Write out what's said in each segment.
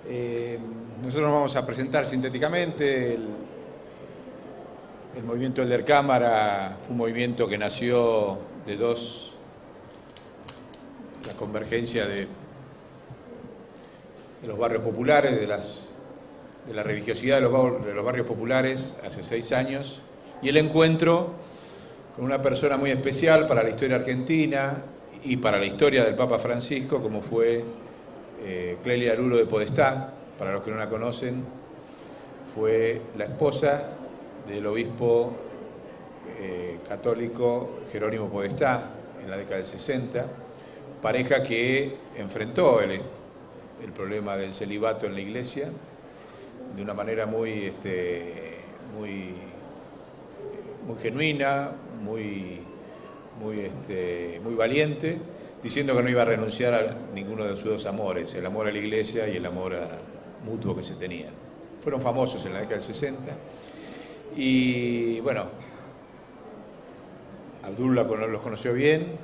Nosotros nos vamos a presentar sintéticamente. El movimiento Elder Cámara fue un movimiento que nació de la convergencia de los barrios populares, de la religiosidad de los barrios populares hace 6 años, y el encuentro con una persona muy especial para la historia argentina y para la historia del Papa Francisco, como fue Clelia Aruro de Podestá. Para los que no la conocen, fue la esposa del obispo católico Jerónimo Podestá en la década del 60, pareja que enfrentó el problema del celibato en la Iglesia de una manera muy genuina, muy valiente, diciendo que no iba a renunciar a ninguno de sus dos amores, el amor a la Iglesia y el amor mutuo que se tenían. Fueron famosos en la década del 60 y bueno, Abdullah los conoció bien,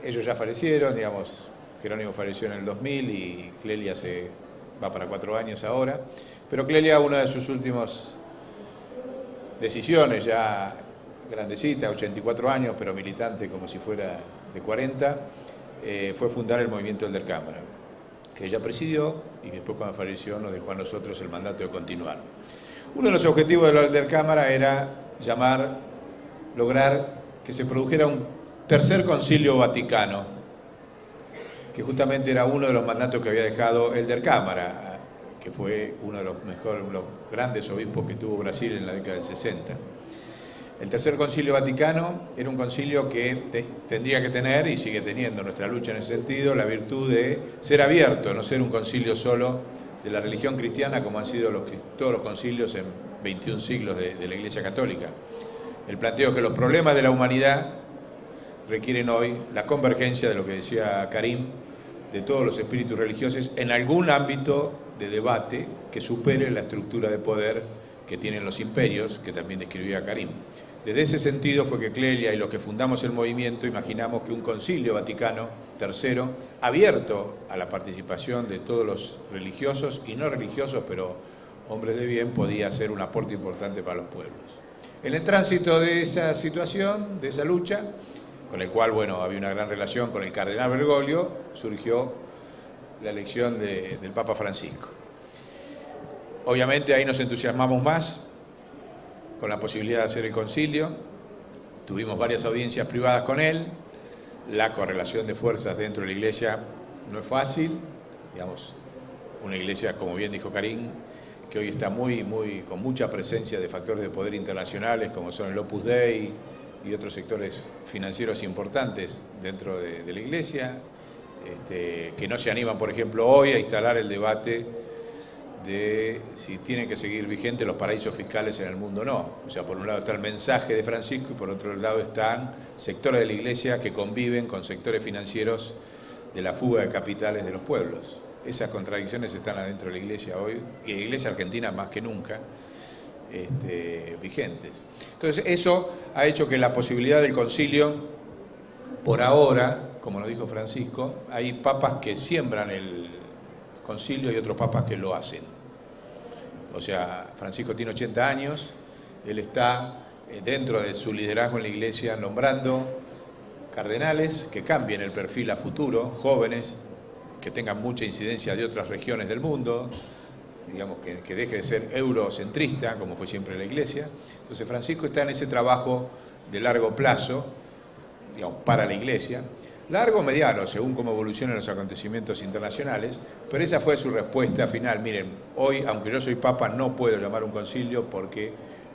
ellos ya fallecieron, digamos, Jerónimo falleció en el 2000 y Clelia se va para 4 años ahora, pero Clelia, una de sus últimas decisiones, ya grandecita, 84 años, pero militante como si fuera de 40, fue fundar el movimiento Elder Cámara, que ella presidió y que después, cuando falleció, nos dejó a nosotros el mandato de continuar. Uno de los objetivos de la Elder Cámara era lograr que se produjera un tercer concilio vaticano, que justamente era uno de los mandatos que había dejado Elder Cámara, que fue uno de los grandes obispos que tuvo Brasil en la década del 60. El Tercer Concilio Vaticano era un concilio que tendría que tener, y sigue teniendo nuestra lucha en ese sentido, la virtud de ser abierto, no ser un concilio solo de la religión cristiana como han sido todos los concilios en 21 siglos de la Iglesia Católica. El planteo es que los problemas de la humanidad requieren hoy la convergencia de lo que decía Karim, de todos los espíritus religiosos en algún ámbito de debate que supere la estructura de poder que tienen los imperios, que también describía Karim. Desde ese sentido fue que Clelia y los que fundamos el movimiento imaginamos que un concilio Vaticano III, abierto a la participación de todos los religiosos y no religiosos, pero hombres de bien, podía ser un aporte importante para los pueblos. En el tránsito de esa situación, de esa lucha, con el cual, bueno, había una gran relación con el cardenal Bergoglio, surgió la elección del Papa Francisco. Obviamente ahí nos entusiasmamos más con la posibilidad de hacer el concilio. Tuvimos varias audiencias privadas con él. La correlación de fuerzas dentro de la Iglesia no es fácil. Digamos, una Iglesia, como bien dijo Karim, que hoy está con mucha presencia de factores de poder internacionales, como son el Opus Dei y otros sectores financieros importantes dentro de la Iglesia, que no se animan, por ejemplo, hoy a instalar el debate de si tienen que seguir vigentes los paraísos fiscales en el mundo o no. O sea, por un lado está el mensaje de Francisco y por otro lado están sectores de la Iglesia que conviven con sectores financieros de la fuga de capitales de los pueblos. Esas contradicciones están adentro de la Iglesia hoy, y la Iglesia argentina más que nunca, vigentes. Entonces eso ha hecho que la posibilidad del concilio, por ahora, como lo dijo Francisco, hay papas que siembran el concilio y otros papas que lo hacen. O sea, Francisco tiene 80 años, él está dentro de su liderazgo en la Iglesia nombrando cardenales que cambien el perfil a futuro, jóvenes, que tengan mucha incidencia de otras regiones del mundo, digamos que deje de ser eurocentrista, como fue siempre la Iglesia. Entonces Francisco está en ese trabajo de largo plazo, digamos, para la Iglesia, largo o mediano, según cómo evolucionan los acontecimientos internacionales, pero esa fue su respuesta final. Miren, hoy, aunque yo soy papa, no puedo llamar un concilio porque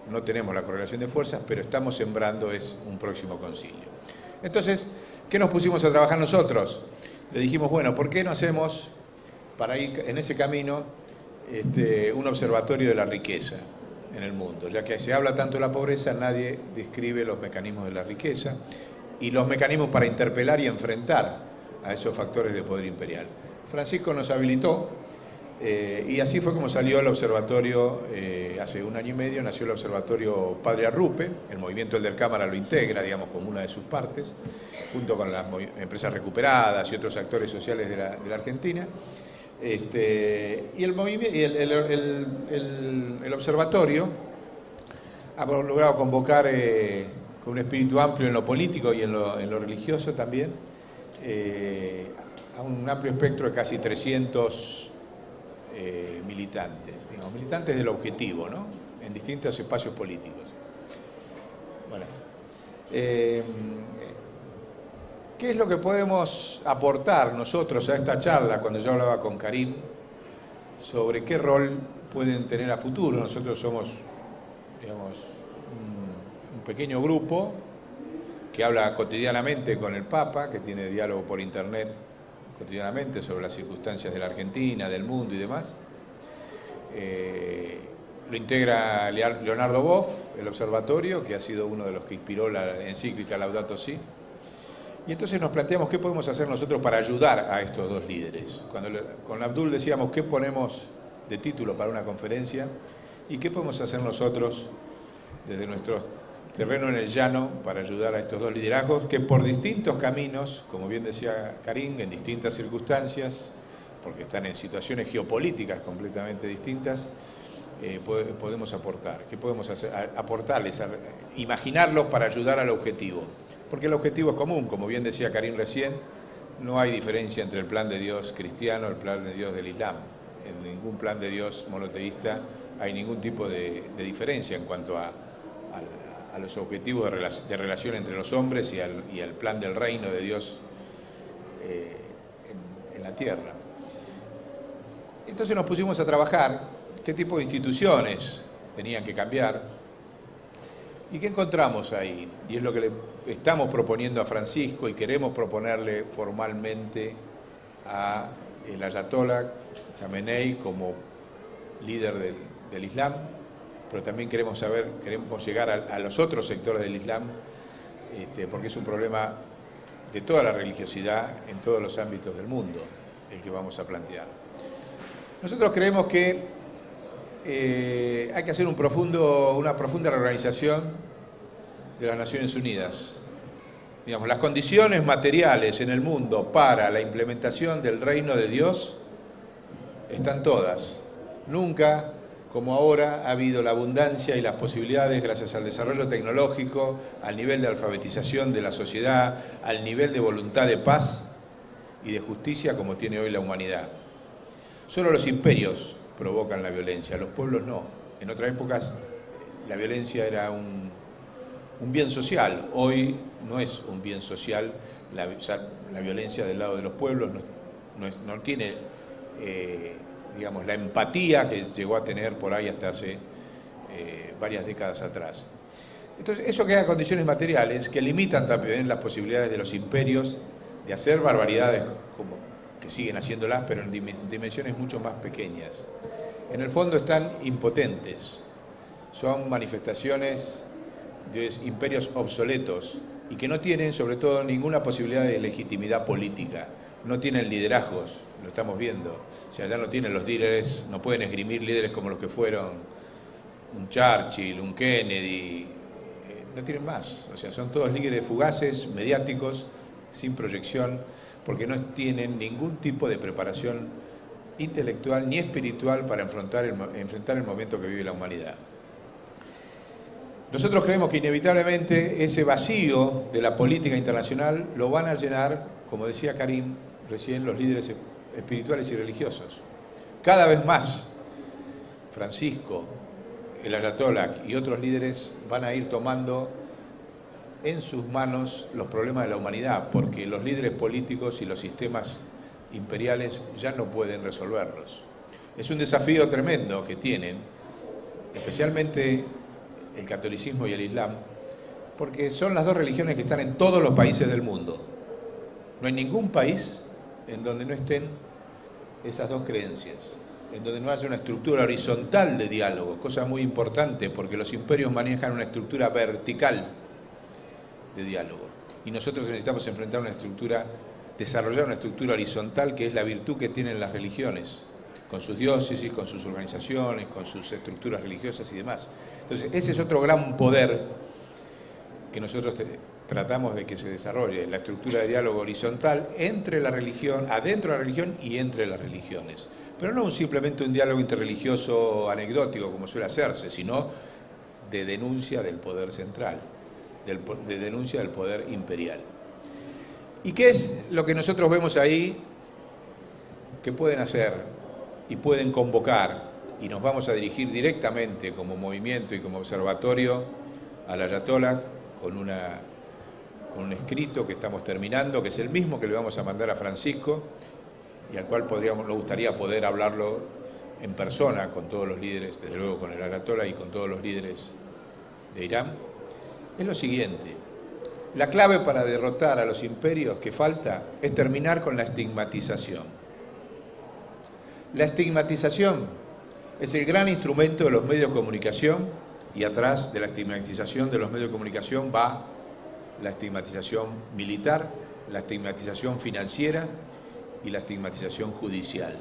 no tenemos la correlación de fuerzas, pero estamos sembrando un próximo concilio. Entonces, ¿qué nos pusimos a trabajar nosotros? Le dijimos, bueno, ¿por qué no hacemos, para ir en ese camino, un observatorio de la riqueza en el mundo? Ya que se habla tanto de la pobreza, nadie describe los mecanismos de la riqueza y los mecanismos para interpelar y enfrentar a esos factores de poder imperial. Francisco nos habilitó y así fue como salió el observatorio. Hace 1 año y medio nació el observatorio Padre Arrupe. El movimiento Elder Cámara lo integra, digamos, como una de sus partes, junto con las empresas recuperadas y otros actores sociales de la Argentina. Y el movimiento, el observatorio ha logrado convocar con un espíritu amplio en lo político y en lo religioso también, a un amplio espectro de casi 300 militantes, digamos, militantes del objetivo, ¿no? En distintos espacios políticos. Bueno, ¿qué es lo que podemos aportar nosotros a esta charla cuando yo hablaba con Karim sobre qué rol pueden tener a futuro? Nosotros somos, digamos, un pequeño grupo que habla cotidianamente con el Papa, que tiene diálogo por internet cotidianamente sobre las circunstancias de la Argentina, del mundo y demás. Lo integra Leonardo Boff, el observatorio, que ha sido uno de los que inspiró la encíclica Laudato Si. Y entonces nos planteamos qué podemos hacer nosotros para ayudar a estos dos líderes. Con Abdul decíamos qué ponemos de título para una conferencia y qué podemos hacer nosotros desde nuestro terreno en el llano para ayudar a estos dos liderazgos que por distintos caminos, como bien decía Karim, en distintas circunstancias, porque están en situaciones geopolíticas completamente distintas, podemos aportar. ¿Qué podemos hacer? Aportarles, imaginarlos para ayudar al objetivo. Porque el objetivo es común, como bien decía Karim recién, no hay diferencia entre el plan de Dios cristiano y el plan de Dios del Islam. En ningún plan de Dios monoteísta hay ningún tipo de diferencia en cuanto a los objetivos de relación entre los hombres y al plan del reino de Dios en la tierra. Entonces nos pusimos a trabajar qué tipo de instituciones tenían que cambiar. ¿Y qué encontramos ahí? Y es lo que le estamos proponiendo a Francisco y queremos proponerle formalmente a el Ayatollah Khamenei como líder del Islam, pero también queremos llegar a los otros sectores del Islam, porque es un problema de toda la religiosidad en todos los ámbitos del mundo el que vamos a plantear. Nosotros creemos que hay que hacer una profunda reorganización de las Naciones Unidas. Digamos, las condiciones materiales en el mundo para la implementación del reino de Dios están todas. Nunca, como ahora, ha habido la abundancia y las posibilidades gracias al desarrollo tecnológico, al nivel de alfabetización de la sociedad, al nivel de voluntad de paz y de justicia como tiene hoy la humanidad. Solo los imperios provocan la violencia, los pueblos no. En otras épocas la violencia era un bien social, hoy no es un bien social, la violencia del lado de los pueblos no tiene, digamos, la empatía que llegó a tener por ahí hasta hace varias décadas atrás. Entonces, eso crea condiciones materiales que limitan también las posibilidades de los imperios de hacer barbaridades como que siguen haciéndolas, pero en dimensiones mucho más pequeñas. En el fondo están impotentes, son manifestaciones de imperios obsoletos y que no tienen, sobre todo, ninguna posibilidad de legitimidad política, no tienen liderazgos, lo estamos viendo, o sea, ya no tienen los líderes, no pueden esgrimir líderes como los que fueron un Churchill, un Kennedy, no tienen más, o sea, son todos líderes fugaces, mediáticos, sin proyección, porque no tienen ningún tipo de preparación intelectual ni espiritual para enfrentar el momento que vive la humanidad. Nosotros creemos que inevitablemente ese vacío de la política internacional lo van a llenar, como decía Karim recién, los líderes espirituales y religiosos. Cada vez más, Francisco, el Ayatollah y otros líderes van a ir tomando en sus manos los problemas de la humanidad, porque los líderes políticos y los sistemas imperiales ya no pueden resolverlos. Es un desafío tremendo que tienen, especialmente el catolicismo y el islam, porque son las dos religiones que están en todos los países del mundo. No hay ningún país en donde no estén esas dos creencias, en donde no haya una estructura horizontal de diálogo, cosa muy importante porque los imperios manejan una estructura vertical de diálogo. Y nosotros necesitamos desarrollar una estructura horizontal que es la virtud que tienen las religiones, con sus diócesis, con sus organizaciones, con sus estructuras religiosas y demás. Entonces, ese es otro gran poder que nosotros tratamos de que se desarrolle la estructura de diálogo horizontal entre la religión, adentro de la religión y entre las religiones. Pero no simplemente un diálogo interreligioso anecdótico como suele hacerse, sino de denuncia del poder central, de denuncia del poder imperial. ¿Y qué es lo que nosotros vemos ahí que pueden hacer y pueden convocar? Y nos vamos a dirigir directamente como movimiento y como observatorio al Ayatollah con un escrito que estamos terminando, que es el mismo que le vamos a mandar a Francisco y al cual nos gustaría poder hablarlo en persona con todos los líderes, desde luego con el Ayatollah y con todos los líderes de Irán. Es lo siguiente: la clave para derrotar a los imperios que falta es terminar con la estigmatización. La estigmatización es el gran instrumento de los medios de comunicación, y atrás de la estigmatización de los medios de comunicación va la estigmatización militar, la estigmatización financiera y la estigmatización judicial.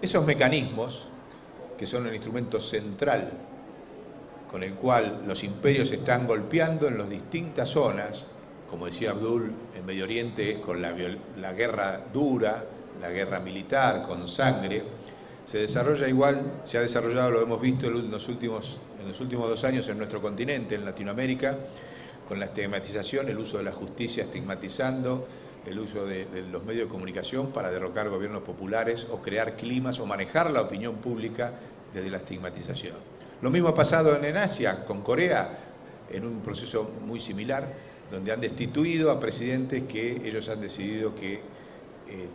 Esos mecanismos, que son el instrumento central con el cual los imperios están golpeando en las distintas zonas, como decía Abdul, en Medio Oriente con la guerra dura, la guerra militar con sangre, se desarrolla igual, se ha desarrollado, lo hemos visto en los últimos 2 años en nuestro continente, en Latinoamérica, con la estigmatización, el uso de la justicia estigmatizando, el uso de los medios de comunicación para derrocar gobiernos populares o crear climas o manejar la opinión pública desde la estigmatización. Lo mismo ha pasado en Asia, con Corea, en un proceso muy similar, donde han destituido a presidentes que ellos han decidido que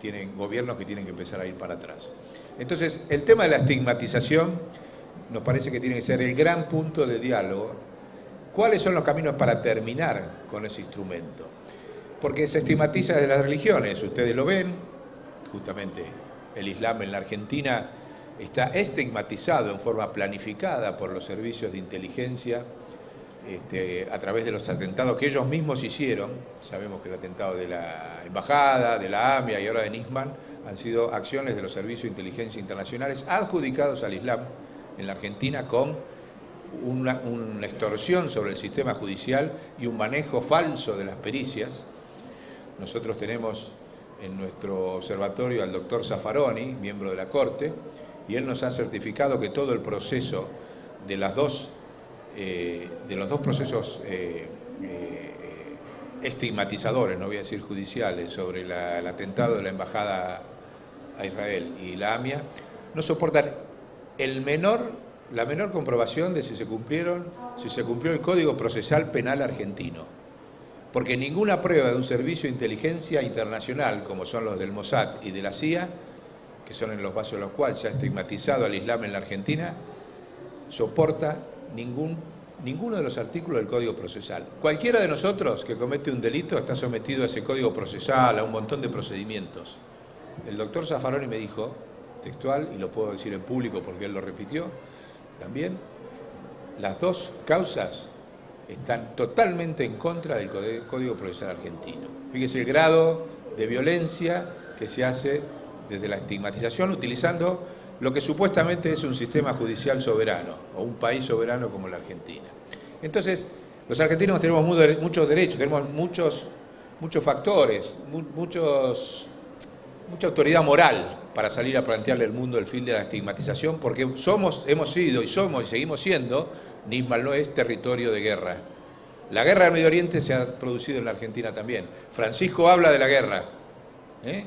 tienen gobiernos que tienen que empezar a ir para atrás. Entonces, el tema de la estigmatización nos parece que tiene que ser el gran punto de diálogo. ¿Cuáles son los caminos para terminar con ese instrumento? Porque se estigmatiza desde las religiones, ustedes lo ven, justamente el Islam en la Argentina está estigmatizado en forma planificada por los servicios de inteligencia a través de los atentados que ellos mismos hicieron. Sabemos que el atentado de la Embajada, de la AMIA y ahora de Nisman han sido acciones de los servicios de inteligencia internacionales adjudicados al Islam en la Argentina con una extorsión sobre el sistema judicial y un manejo falso de las pericias. Nosotros tenemos en nuestro observatorio al doctor Zaffaroni, miembro de la Corte, y él nos ha certificado que todo el proceso de los dos procesos estigmatizadores, no voy a decir judiciales, sobre el atentado de la Embajada a Israel y la AMIA, no soportan la menor comprobación de si se cumplió el Código Procesal Penal argentino. Porque ninguna prueba de un servicio de inteligencia internacional, como son los del Mossad y de la CIA, que son en los bases de los cuales se ha estigmatizado al Islam en la Argentina, soporta ninguno de los artículos del Código Procesal. Cualquiera de nosotros que comete un delito está sometido a ese Código Procesal, a un montón de procedimientos. El doctor Zaffaroni me dijo, textual, y lo puedo decir en público porque él lo repitió también, las dos causas están totalmente en contra del Código Procesal argentino. Fíjese el grado de violencia que se hace desde la estigmatización utilizando lo que supuestamente es un sistema judicial soberano o un país soberano como la Argentina. Entonces, los argentinos tenemos muchos derechos, tenemos muchos factores, mucha autoridad moral para salir a plantearle al mundo el fin de la estigmatización, porque hemos sido y somos y seguimos siendo, Nisman no es territorio de guerra. La guerra del Medio Oriente se ha producido en la Argentina también. Francisco habla de la guerra,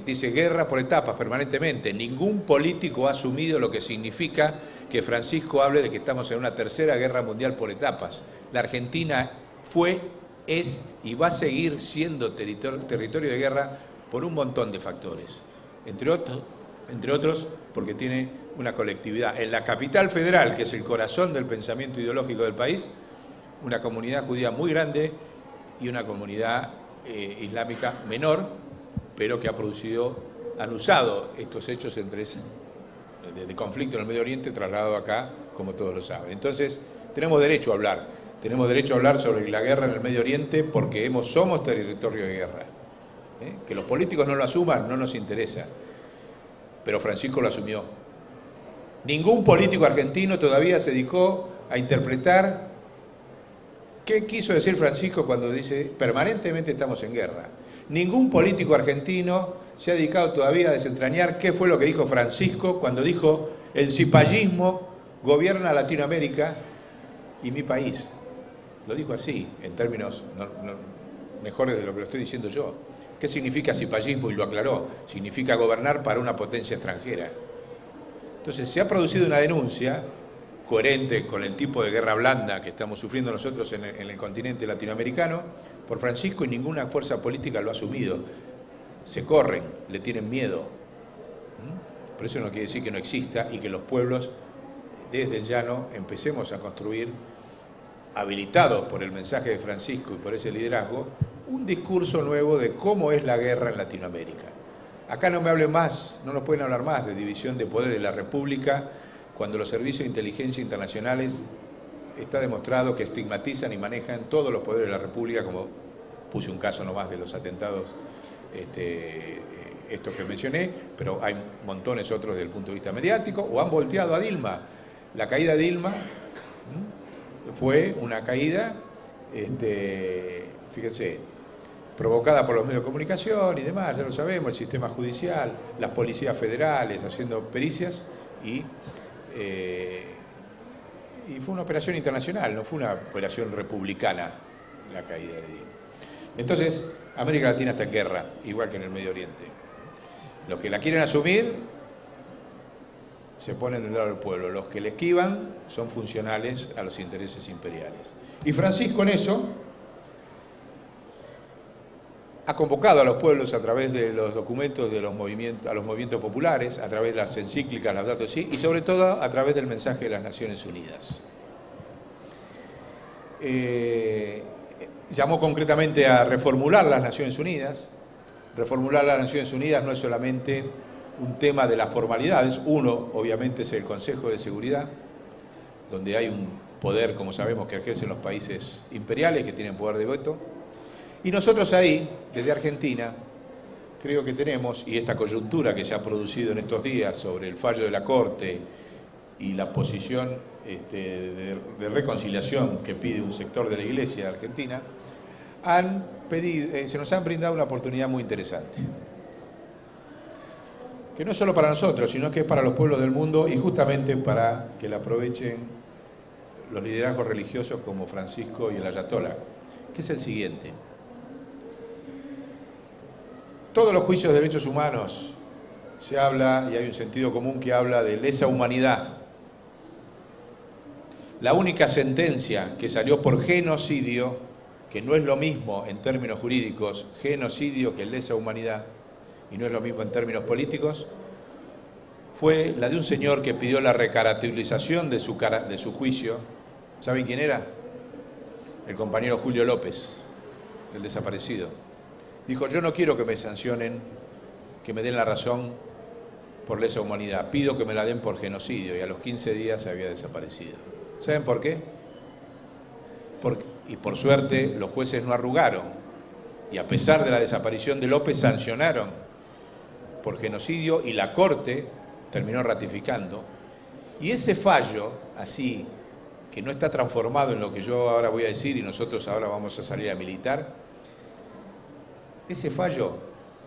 dice guerra por etapas permanentemente. Ningún político ha asumido lo que significa que Francisco hable de que estamos en una tercera guerra mundial por etapas. La Argentina fue, es y va a seguir siendo territorio de guerra por un montón de factores. Entre otros, porque tiene una colectividad. En la capital federal, que es el corazón del pensamiento ideológico del país, una comunidad judía muy grande y una comunidad islámica menor, pero que han usado estos hechos de conflicto en el Medio Oriente trasladado acá, como todos lo saben. Entonces, tenemos derecho a hablar sobre la guerra en el Medio Oriente porque somos territorio de guerra. Que los políticos no lo asuman no nos interesa, pero Francisco lo asumió. Ningún político argentino todavía se dedicó a interpretar ¿Qué quiso decir Francisco cuando dice permanentemente estamos en guerra? Ningún político argentino se ha dedicado todavía a desentrañar qué fue lo que dijo Francisco cuando dijo el cipallismo gobierna Latinoamérica y mi país. Lo dijo así, en términos mejores de lo que lo estoy diciendo yo. ¿Qué significa cipallismo? Y lo aclaró. Significa gobernar para una potencia extranjera. Entonces se ha producido una denuncia coherente con el tipo de guerra blanda que estamos sufriendo nosotros en el continente latinoamericano por Francisco, y ninguna fuerza política lo ha asumido. Se corren, le tienen miedo. Por eso no quiere decir que no exista y que los pueblos desde el llano empecemos a construir, habilitados por el mensaje de Francisco y por ese liderazgo, un discurso nuevo de cómo es la guerra en Latinoamérica. Acá no me hablen más, no nos pueden hablar más de división de poder de la República, cuando los servicios de inteligencia internacionales está demostrado que estigmatizan y manejan todos los poderes de la República, como puse un caso nomás de los atentados estos que mencioné, pero hay montones otros desde el punto de vista mediático, o han volteado a Dilma. La caída de Dilma fue una caída, fíjense, provocada por los medios de comunicación y demás, ya lo sabemos, el sistema judicial, las policías federales haciendo pericias, y fue una operación internacional, no fue una operación republicana la caída de Dilma. Entonces, América Latina está en guerra, igual que en el Medio Oriente. Los que la quieren asumir se ponen del lado del pueblo, los que le esquivan son funcionales a los intereses imperiales. Y Francisco en eso ha convocado a los pueblos a través de los documentos de los movimientos, a los movimientos populares, a través de las encíclicas, Laudato Si, y sobre todo a través del mensaje de las Naciones Unidas. Llamó concretamente a reformular las Naciones Unidas. Reformular las Naciones Unidas no es solamente un tema de las formalidades. Uno, obviamente, es el Consejo de Seguridad, donde hay un poder, como sabemos, que ejercen los países imperiales, que tienen poder de veto. Y nosotros ahí, desde Argentina, creo que tenemos, y esta coyuntura que se ha producido en estos días sobre el fallo de la Corte y la posición de reconciliación que pide un sector de la Iglesia argentina, se nos han brindado una oportunidad muy interesante. Que no es solo para nosotros, sino que es para los pueblos del mundo, y justamente para que la aprovechen los liderazgos religiosos como Francisco y el Ayatollah, que es el siguiente. Todos los juicios de derechos humanos se habla, y hay un sentido común que habla de lesa humanidad. La única sentencia que salió por genocidio, que no es lo mismo en términos jurídicos, genocidio que lesa humanidad, y no es lo mismo en términos políticos, fue la de un señor que pidió la recaracterización de su juicio. ¿Saben quién era? El compañero Julio López, el desaparecido. Dijo, yo no quiero que me sancionen, que me den la razón por lesa humanidad, pido que me la den por genocidio, y a los 15 días se había desaparecido. ¿Saben por qué? Y por suerte los jueces no arrugaron, y a pesar de la desaparición de López sancionaron por genocidio, y la Corte terminó ratificando. Y ese fallo, así, que no está transformado en lo que yo ahora voy a decir, y nosotros ahora vamos a salir a militar, ese fallo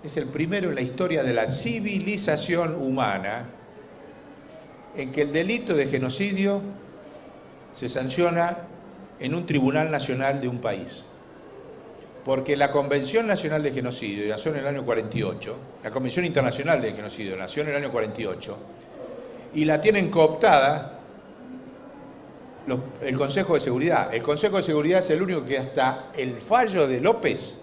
es el primero en la historia de la civilización humana en que el delito de genocidio se sanciona en un tribunal nacional de un país. Porque la Convención Nacional de Genocidio nació en el año 48, la Convención Internacional de Genocidio nació en el año 48, y la tienen cooptada el Consejo de Seguridad. El Consejo de Seguridad es el único que hasta el fallo de López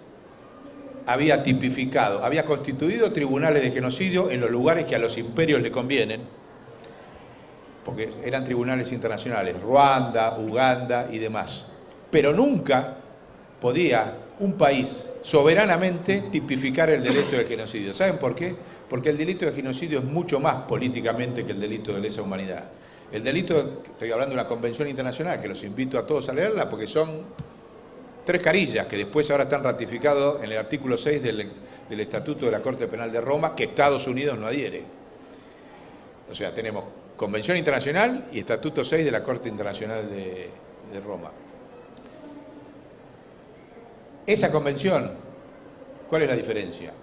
había tipificado, había constituido tribunales de genocidio en los lugares que a los imperios le convienen, porque eran tribunales internacionales, Ruanda, Uganda y demás. Pero nunca podía un país soberanamente tipificar el delito del genocidio. ¿Saben por qué? Porque el delito de genocidio es mucho más políticamente que el delito de lesa humanidad. El delito, estoy hablando de una convención internacional, que los invito a todos a leerla, porque son 3 carillas, que después ahora están ratificados en el artículo 6 del Estatuto de la Corte Penal de Roma, que Estados Unidos no adhiere. O sea, tenemos Convención Internacional y Estatuto 6 de la Corte Internacional de Roma. Esa convención, ¿cuál es la diferencia?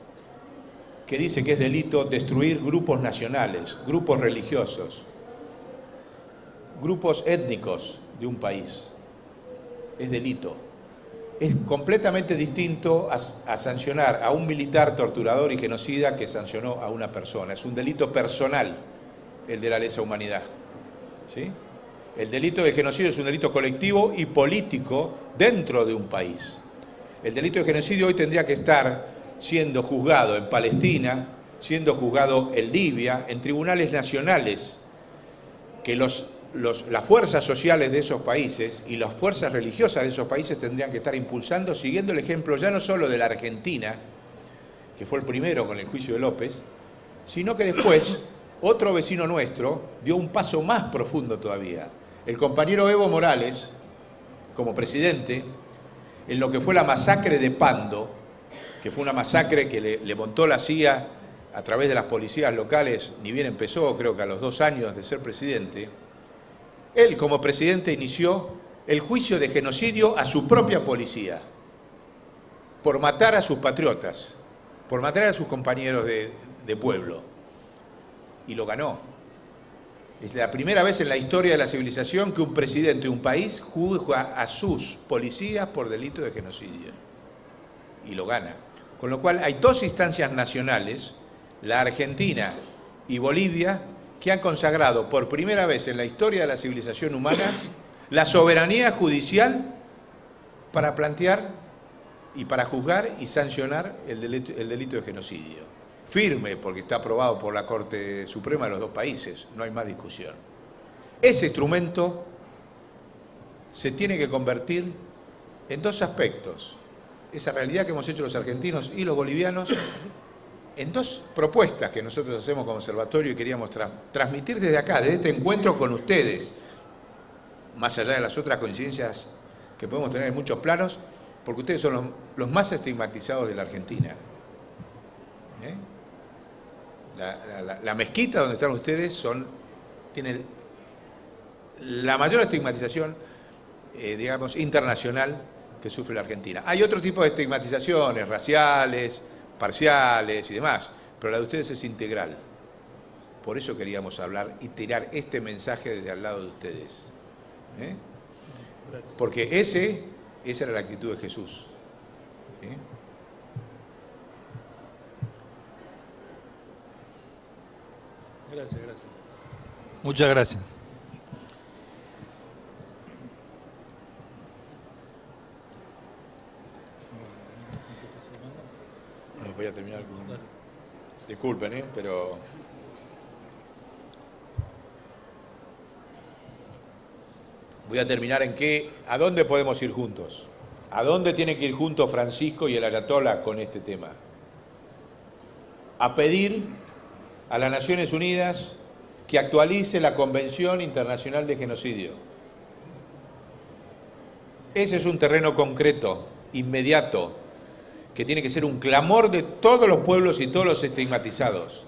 Que dice que es delito destruir grupos nacionales, grupos religiosos, grupos étnicos de un país. Es delito. Es completamente distinto a sancionar a un militar torturador y genocida que sancionó a una persona. Es un delito personal el de la lesa humanidad. ¿Sí? El delito de genocidio es un delito colectivo y político dentro de un país. El delito de genocidio hoy tendría que estar siendo juzgado en Palestina, siendo juzgado en Libia, en tribunales nacionales, que las fuerzas sociales de esos países y las fuerzas religiosas de esos países tendrían que estar impulsando, siguiendo el ejemplo ya no solo de la Argentina, que fue el primero con el juicio de López, sino que después otro vecino nuestro dio un paso más profundo todavía. El compañero Evo Morales, como presidente, en lo que fue la masacre de Pando, que fue una masacre que le montó la CIA a través de las policías locales, ni bien empezó, creo que a los 2 años de ser presidente, él como presidente inició el juicio de genocidio a su propia policía, por matar a sus patriotas, por matar a sus compañeros de pueblo, y lo ganó. Es la primera vez en la historia de la civilización que un presidente de un país juzga a sus policías por delito de genocidio, y lo gana. Con lo cual hay 2 instancias nacionales, la Argentina y Bolivia, que han consagrado por primera vez en la historia de la civilización humana la soberanía judicial para plantear y para juzgar y sancionar el delito de genocidio. Firme, porque está aprobado por la Corte Suprema de los 2 países, no hay más discusión. Ese instrumento se tiene que convertir en 2 aspectos. Esa realidad que hemos hecho los argentinos y los bolivianos, en 2 propuestas que nosotros hacemos como observatorio y queríamos transmitir desde acá, desde este encuentro con ustedes, más allá de las otras coincidencias que podemos tener en muchos planos, porque ustedes son los más estigmatizados de la Argentina. La mezquita donde están ustedes tiene la mayor estigmatización, digamos, internacional que sufre la Argentina. Hay otro tipo de estigmatizaciones, raciales, parciales y demás, pero la de ustedes es integral. Por eso queríamos hablar y tirar este mensaje desde al lado de ustedes. Porque esa era la actitud de Jesús. Gracias. Muchas gracias. Voy a terminar con... Disculpen, pero... Voy a terminar en ¿a dónde podemos ir juntos? ¿A dónde tiene que ir juntos Francisco y el Ayatolá con este tema? A pedir a las Naciones Unidas que actualice la Convención Internacional de Genocidio. Ese es un terreno concreto, inmediato, que tiene que ser un clamor de todos los pueblos y todos los estigmatizados.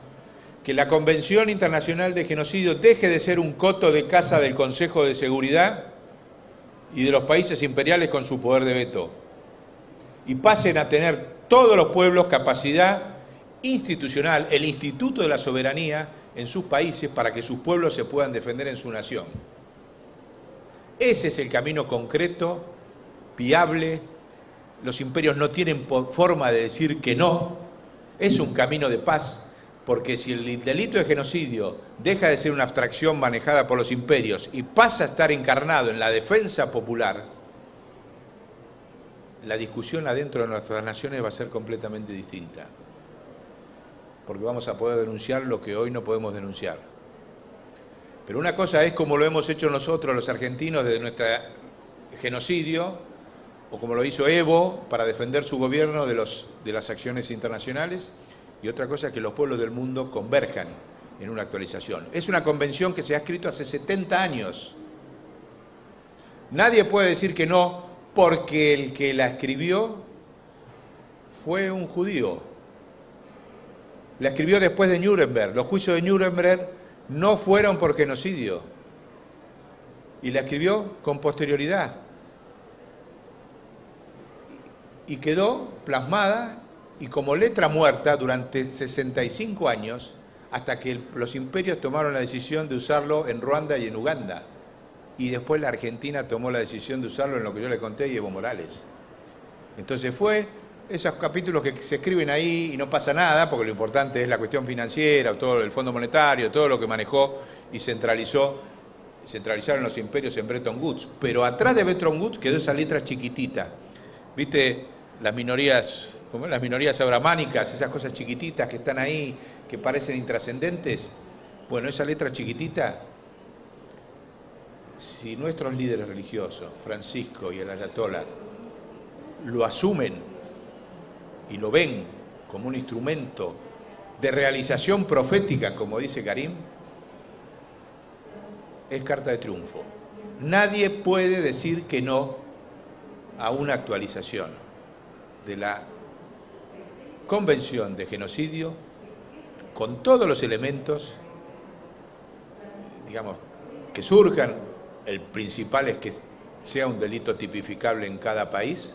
Que la Convención Internacional de Genocidio deje de ser un coto de caza del Consejo de Seguridad y de los países imperiales con su poder de veto, y pasen a tener todos los pueblos capacidad institucional, el Instituto de la Soberanía en sus países para que sus pueblos se puedan defender en su nación. Ese es el camino concreto, viable. Los imperios no tienen forma de decir que no. Es un camino de paz, porque si el delito de genocidio deja de ser una abstracción manejada por los imperios y pasa a estar encarnado en la defensa popular, la discusión adentro de nuestras naciones va a ser completamente distinta. Porque vamos a poder denunciar lo que hoy no podemos denunciar. Pero una cosa es como lo hemos hecho nosotros los argentinos desde nuestro genocidio, o como lo hizo Evo para defender su gobierno de las acciones internacionales, y otra cosa es que los pueblos del mundo converjan en una actualización. Es una convención que se ha escrito hace 70 años. Nadie puede decir que no, porque el que la escribió fue un judío. La escribió después de Nuremberg. Los juicios de Nuremberg no fueron por genocidio. Y la escribió con posterioridad. y quedó plasmada y como letra muerta durante 65 años, hasta que los imperios tomaron la decisión de usarlo en Ruanda y en Uganda. Y después la Argentina tomó la decisión de usarlo en lo que yo le conté a Evo Morales. Entonces fue esos capítulos que se escriben ahí y no pasa nada, porque lo importante es la cuestión financiera, todo el Fondo Monetario, todo lo que manejó y centralizaron los imperios en Bretton Woods. Pero atrás de Bretton Woods quedó esa letra chiquitita. ¿Viste? Las minorías, ¿cómo es? Las minorías abramánicas, esas cosas chiquititas que están ahí, que parecen intrascendentes. Bueno, esa letra chiquitita, si nuestros líderes religiosos, Francisco y el Ayatollah, lo asumen y lo ven como un instrumento de realización profética, como dice Karim, es carta de triunfo. Nadie puede decir que no a una actualización de la Convención de Genocidio con todos los elementos, digamos, que surjan. El principal es que sea un delito tipificable en cada país